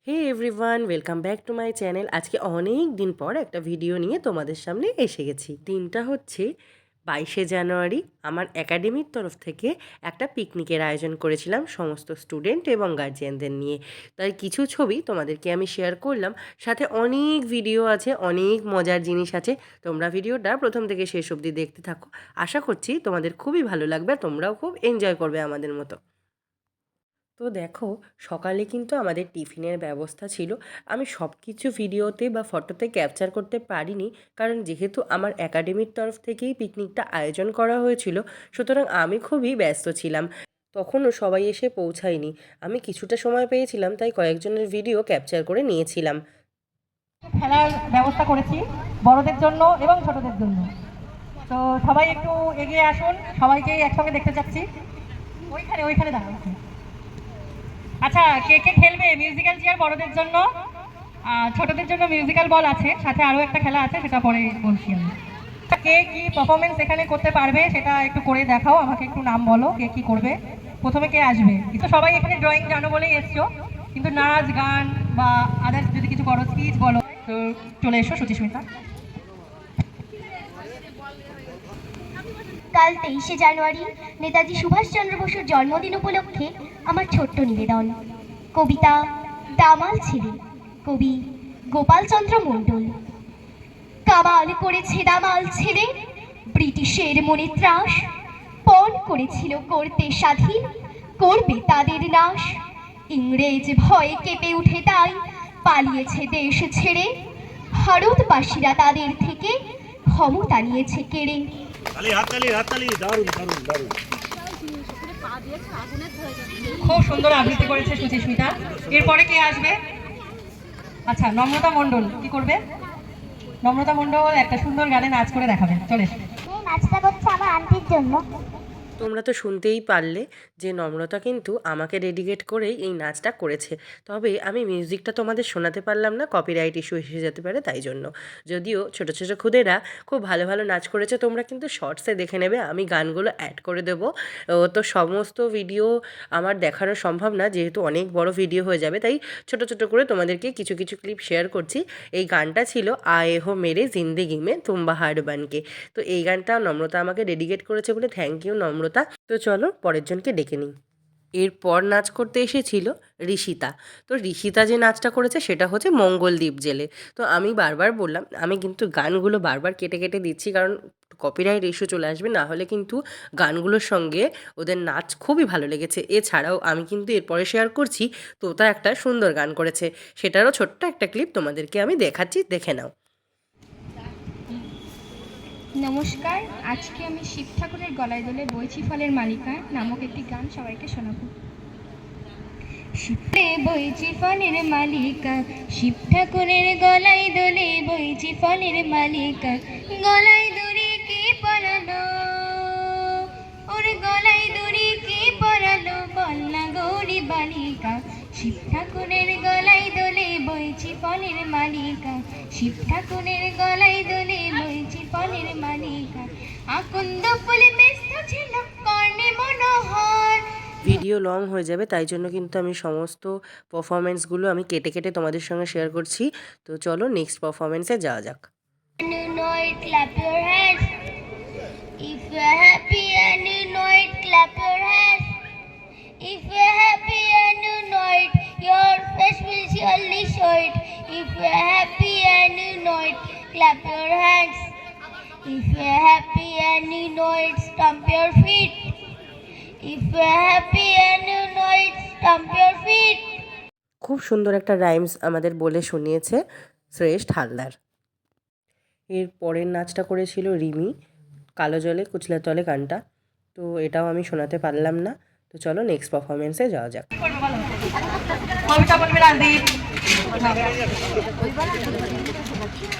Hey everyone, welcome back to my channel. আজকে অনেক দিন পর একটা ভিডিও নিয়ে তোমাদের সামনে এসে গেছি। দিনটা হচ্ছে 22শে জানুয়ারি। আমার একাডেমির তরফ থেকে একটা পিকনিকের আয়োজন করেছিলাম সমস্ত স্টুডেন্ট এবং গার্জিয়ানদের নিয়ে। তাই কিছু ছবি তোমাদেরকে আমি শেয়ার করলাম, সাথে অনেক ভিডিও আছে, অনেক মজার জিনিস আছে। তোমরা ভিডিওটা প্রথম থেকে শেষ অবধি দেখতে থাকো। আশা করছি তোমাদের খুবই ভালো লাগবে, তোমরাও খুব এনজয় করবে আমাদের মতো। তো দেখো, সকালে কিন্তু আমাদের টিফিনের ব্যবস্থা ছিল। আমি সব কিছু ভিডিওতে বা ফটোতে ক্যাপচার করতে পারিনি, কারণ যেহেতু আমার একাডেমির তরফ থেকেই পিকনিকটা আয়োজন করা হয়েছিল, সুতরাং আমি খুবই ব্যস্ত ছিলাম। তখনও সবাই এসে পৌঁছায়নি। আমি কিছুটা সময় পেয়েছিলাম, তাই কয়েকজনের ভিডিও ক্যাপচার করে নিয়েছিলাম। খেলার ব্যবস্থা করেছি বড়দের জন্য এবং ছোটদের জন্য। তো সবাই একটু এগিয়ে আসুন, সবাইকে একসঙ্গে দেখতে চাচ্ছি। ওইখানে ওইখানে দাঁড়ান। আচ্ছা, কে কে খেলবে মিউজিক্যাল চেয়ার বড়দের জন্য? ছোটদের জন্য মিউজিক্যাল বল আছে, সাথে আরও একটা খেলা আছে, সেটা পরে বলছি আমি। কে কি পারফরমেন্স এখানে করতে পারবে সেটা একটু করে দেখাও, আমাকে একটু নাম বলো কে কি করবে। প্রথমে কে আসবে? তো সবাই এখানে ড্রয়িং জানো বলেই এসছো, কিন্তু নাচ গান বা আদার্স যদি কিছু করো, স্পিচ বলো, তো চলে এসো সুচিস্মিতা। কাল 23শে জানুয়ারি নেতাজি সুভাষচন্দ্র বসুর জন্মদিন উপলক্ষে আমার ছোট্ট নিবেদন। কবিতা দামাল ছেলে, কবি গোপালচন্দ্র মণ্ডল। কামাল করেছে দামাল ছেলে, ব্রিটিশের মনে ত্রাস, পণ করেছিল করতে স্বাধীন, করবে তাদের নাশ। ইংরেজ ভয়ে কেঁপে উঠে তাই পালিয়েছে দেশ ছেড়ে, ভারতবাসীরা তাদের থেকে ক্ষমতা নিয়েছে কেড়ে। খুব সুন্দর আবৃত্তি করেছে সুচিস্মিতা। এরপরে কে আসবে? আচ্ছা, নম্রতা মণ্ডল কি করবে? নম্রতা মণ্ডল একটা সুন্দর গানে নাচ করে দেখাবে, চলে এসো। নাচটা করছে আমার আন্টির জন্য। তোমরা তো শুনতেই পারলে যে নম্রতা কিন্তু আমাকে ডেডিকেট করেই এই নাচটা করেছে। তবে আমি মিউজিকটা তোমাদের শোনাতে পারলাম না, কপিরাইট ইস্যু এসে যেতে পারে, তাই জন্য। যদিও ছোটো ছোটো খুদেরা খুব ভালো ভালো নাচ করেছে, তোমরা কিন্তু শর্টসে দেখে নেবে, আমি গানগুলো অ্যাড করে দেবো। তো সমস্ত ভিডিও আমার দেখানো সম্ভব না, যেহেতু অনেক বড় ভিডিও হয়ে যাবে, তাই ছোটো ছোটো করে তোমাদেরকে কিছু কিছু ক্লিপ শেয়ার করছি। এই গানটা ছিল আয়ে হো মেরে জিন্দেগি মে তুম বাহার বানকে। তো এই গানটা নম্রতা আমাকে ডেডিকেট করেছে বলে থ্যাংক ইউ নম্রতা। তো চলো পরের জনকে ডেকে নিই। এরপর নাচ করতে এসেছিল ঋষিতা। তো ঋষিতা যে নাচটা করেছে সেটা হচ্ছে মঙ্গলদ্বীপ জেলে। তো আমি বারবার বললাম, আমি কিন্তু গানগুলো বারবার কেটে কেটে দিচ্ছি, কারণ কপিরাইট ইস্যু চলে আসবে, না হলে কিন্তু গানগুলোর সঙ্গে ওদের নাচ খুবই ভালো লেগেছে। এছাড়াও আমি কিন্তু এরপরে শেয়ার করছি, তোতা একটা সুন্দর গান করেছে, সেটারও ছোট্ট একটা ক্লিপ তোমাদেরকে আমি দেখাচ্ছি, দেখে নাও। নমস্কার, আজকে আমি শিব ঠাকুরের গলায় দোলে বইছি ফলের মালিকা নামক একটি গান সবাইকে শোনাবো। শিবে বইছি ফলের মালিকা, শিব ঠাকুরের গলায় দোলে বইছি ফলের মালিকা। গলায় দড়ি কে পরালো, ওর গলায় দড়ি কে পরালো, বলনা গৌরী বালিকা। শিব ঠাকুরের গলায় দোলে বইছি ফলের মালিকা, শিব ঠাকুরের গলায় দোলে বইছি ফলের মালিকা। আকন্দ ফুল ব্যস্ত ছিল কর্ণে মনোহর। ভিডিও লং হয়ে যাবে, তাই জন্য কিন্তু আমি সমস্ত পারফরমেন্সগুলো আমি কেটে কেটে তোমাদের সঙ্গে শেয়ার করছি। তো চলো নেক্সট পারফরমেন্সে যাওয়া যাক। And you know it, clap your hands. If you're happy and you know it, clap your hands. If you're happy and you know it, your face will surely show it. If you're happy and you know it, clap your hands. If you're happy and you know it, stomp your feet. If you're happy and you know it, stomp your feet. খুব সুন্দর একটা rhymes আমাদের বলে শুনিয়েছে শ্রেষ্ঠ হালদার। এর পরের নাচটা করেছিল রিমি, কালো জলে কুচলা তলে গানটা। তো এটাও আমি শোনাতে পারলাম না। তো চলো নেক্সট পারফরমেন্সে যাওয়া যাক। কবিতা বলবে রাজদীপ।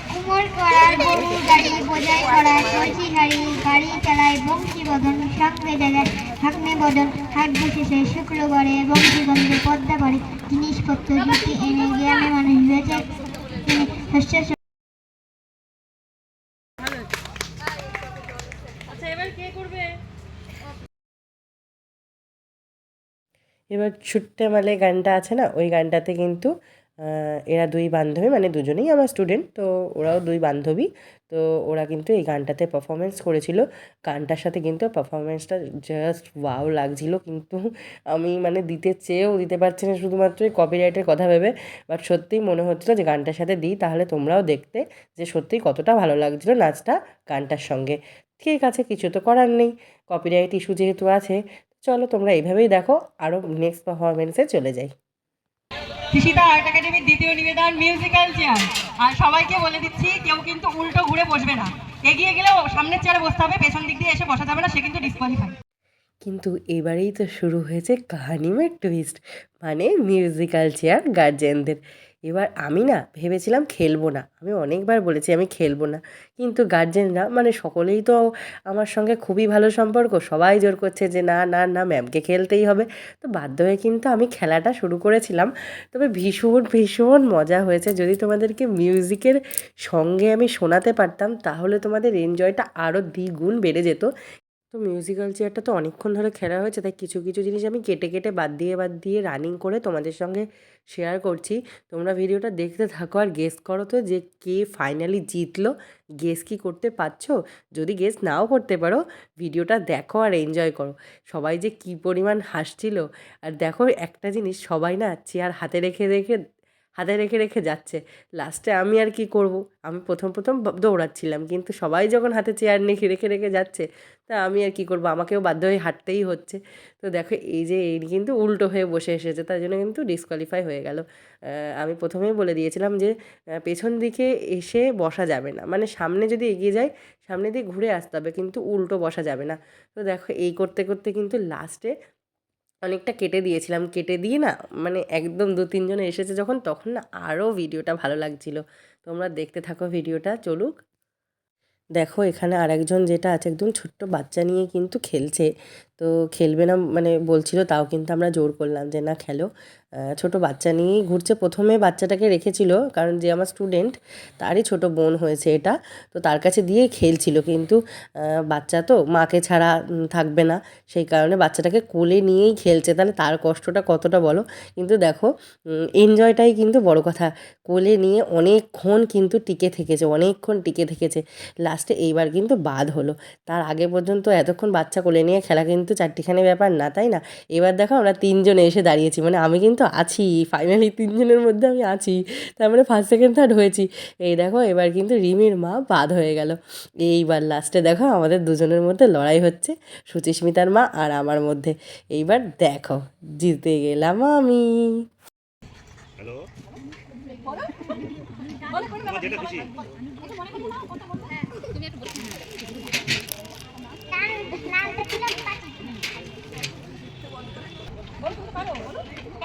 কুমোর করার গরু গাড়ি বোঝাই করায় কলসি হাড়ি গাড়ি চালায় বংশী বদন সঙ্গে জায়গায় হাকমে বদন হাট বসেছে শুক্রবারে বংশীগঞ্জে পদ্মা বাড়ি জিনিসপত্র জুটি এনে গ্রামে মানুষ বেঁচে তিনি শস্য। আচ্ছা, এবার কে করবে? এবার ছুট্টে মালে গানটা আছে না, ওই গানটাতে কিন্তু এরা দুই বান্ধবী, মানে দুজনেই আমার স্টুডেন্ট, তো ওরাও দুই বান্ধবী। তো ওরা কিন্তু এই গানটাতে পারফরমেন্স করেছিল। গানটার সাথে কিন্তু পারফরমেন্সটা জাস্ট ওয়াও লাগছিল, কিন্তু আমি মানে দিতে চেয়েও দিতে পারছি না, শুধুমাত্র এই কপিরাইটের কথা ভেবে। বাট সত্যিই মনে হচ্ছিলো যে গানটার সাথে দিই, তাহলে তোমরাও দেখতে যে সত্যিই কতটা ভালো লাগছিলো নাচটা গানটার সঙ্গে। ঠিক আছে, কিছু তো করার নেই, কপিরাইট ইস্যু যেহেতু আছে। চলো তোমরা এইভাবেই দেখো, আরও নেক্সট পারফরমেন্সে চলে যাই। কৃষিতা আর্ট একাডেমির দ্বিতীয় নিবেদন মিউজিক্যাল চেয়ার। আর সবাইকে বলে দিচ্ছি, কেউ কিন্তু উল্টো ঘুরে বসবে না, এগিয়ে গেলেও সামনের চেয়ারে বসতে হবে, পেছন দিক দিয়ে এসে বসা যাবে না, সে কিন্তু ডিসকোয়ালিফাই। কিন্তু এবারেই তো শুরু হয়েছে কাহানি में টুইস্ট, মানে মিউজিক্যাল চেয়ার গার্জেনদের। এবার আমি না ভেবেছিলাম খেলবো না, আমি অনেকবার বলেছি আমি খেলবো না, কিন্তু গার্জেনরা মানে সকলেই তো আমার সঙ্গে খুবই ভালো সম্পর্ক, সবাই জোর করছে যে না না না ম্যামকে খেলতেই হবে। তো বাধ্য হয়ে কিন্তু আমি খেলাটা শুরু করেছিলাম। তবে ভীষণ ভীষণ মজা হয়েছে। যদি তোমাদেরকে মিউজিকের সঙ্গে আমি শোনাতে পারতাম, তাহলে তোমাদের এনজয়টা আরও দ্বিগুণ বেড়ে যেত। তো মিউজিক্যাল চেয়ারটা তো অনেকক্ষণ ধরে খেলা হয়েছে, তাই কিছু কিছু জিনিস আমি কেটে কেটে বাদ দিয়ে রানিং করে তোমাদের সঙ্গে শেয়ার করছি। তোমরা ভিডিওটা দেখতে থাকো আর গেস করো তো যে কে ফাইনালি জিতলো। গেস কি করতে পারছো? যদি গেস নাও করতে পারো, ভিডিওটা দেখো আর এনজয় করো। সবাই যে কী পরিমাণ হাসছিল। আর দেখো একটা জিনিস, সবাই না চেয়ার হাতে রেখে রেখে যাচ্ছে। লাস্টে আমি আর কি করব, আমি প্রথম দৌড়াচ্ছিলাম, কিন্তু সবাই যখন হাতে চেয়ার রেখে রেখে রেখে যাচ্ছে, তা আমি আর কি করব, আমাকেও বাধ্য হয়ে হাঁটতেই হচ্ছে। তো দেখো এই যে এই কিন্তু উল্টো হয়ে বসে এসেছে, তার জন্য কিন্তু ডিসকোয়ালিফাই হয়ে গেল। আমি প্রথমেই বলে দিয়েছিলাম যে পেছন দিকে এসে বসা যাবে না, মানে সামনে যদি এগিয়ে যায় সামনে দিয়ে ঘুরে আসতে হবে, কিন্তু উল্টো বসা যাবে না। তো দেখো এই করতে করতে কিন্তু লাস্টে অনেকটা কেটে দিয়েছিলাম, কেটে দিয়ে না মানে একদম 2-3 জন এসেছে যখন, তখন না আরও ভিডিওটা ভালো লাগছিল। তোমরা দেখতে থাকো, ভিডিওটা চলুক। দেখো এখানে আরেকজন যেটা আছে, একদম ছোট্ট বাচ্চা নিয়ে কিন্তু খেলছে। তো খেলবে না মানে বলছিল, তাও কিন্তু আমরা জোর করলাম যে না খেলো। ছোট বাচ্চা নিয়েই ঘুরছে। প্রথমে বাচ্চাটাকে রেখেছিল, কারণ যে আমার স্টুডেন্ট তারই ছোট বোন হয়েছে এটা, তো তার কাছে দিয়েই খেলছিল। কিন্তু বাচ্চা তো মাকে ছাড়া থাকবে না, সেই কারণে বাচ্চাটাকে কোলে নিয়েই খেলছে। তাহলে তার কষ্টটা কতটা বলো। কিন্তু দেখো এনজয়টাই কিন্তু বড় কথা। কোলে নিয়ে অনেকক্ষণ কিন্তু অনেকক্ষণ টিকে থেকেছে। লাস্টে এইবার কিন্তু বাদ হলো। তার আগে পর্যন্ত এতক্ষণ বাচ্চা কোলে নিয়ে খেলা কিন্তু চারটিখানি ব্যাপার না, তাই না? এবার দেখো আমরা 3 জন এসে দাঁড়িয়েছি, মানে আমি কিন্তু আছি, ফাইনালি 3 জনের মধ্যে আমি আছি। তার মানে ফার্স্ট সেকেন্ড থার্ড হয়েছি। এই দেখো এবার কিন্তু রিমির মা বাদ হয়ে গেল। এইবার লাস্টে দেখো আমাদের দুজনের মধ্যে লড়াই হচ্ছে, সুচিস্মিতার মা আর আমার মধ্যে। এইবার দেখো জিতে গেলাম আমি। হ্যালো, তোমার যেটা খুশি।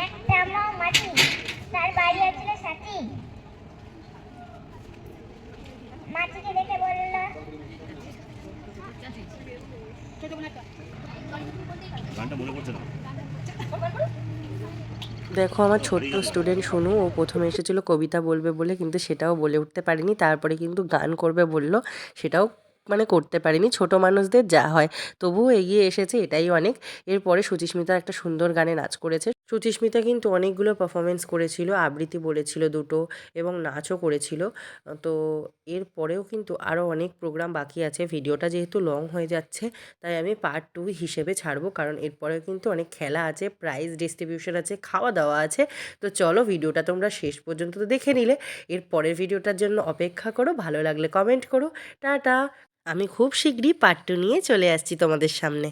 একটা মাটি, তার বাড়ি আছিল সাথী। মাটিকে দেখে বলল, গানটা মনে পড়ছে না। দেখো আমার ছোট্ট স্টুডেন্ট সোনু, ও প্রথমে এসেছিলো কবিতা বলবে বলে, কিন্তু সেটাও বলে উঠতে পারিনি। তারপরে কিন্তু গান করবে বললো, সেটাও মানে করতে পারিনি। ছোট মানুষদের যা হয়, তবুও এগিয়ে এসেছে, এটাই অনেক। এরপরে সুচিস্মিতা একটা সুন্দর গানে নাচ করেছে। সুচিস্মিতা কিন্তু অনেকগুলো পারফরমেন্স করেছিল, আবৃত্তি বলেছিল 2টো, এবং নাচও করেছিল। তো এরপরেও কিন্তু আরও অনেক প্রোগ্রাম বাকি আছে। ভিডিওটা যেহেতু লং হয়ে যাচ্ছে, তাই আমি পার্ট 2 হিসেবে ছাড়বো, কারণ এরপরেও কিন্তু অনেক খেলা আছে, প্রাইজ ডিস্ট্রিবিউশন আছে, খাওয়া দাওয়া আছে। তো চলো ভিডিওটা তোমরা শেষ পর্যন্ত তো দেখে নিলে, এর পরের ভিডিওটার জন্য অপেক্ষা করো। ভালো লাগলে কমেন্ট করো। টাটা। আমি খুব শীঘ্রই পার্ট 2 নিয়ে চলে আসছি তোমাদের সামনে।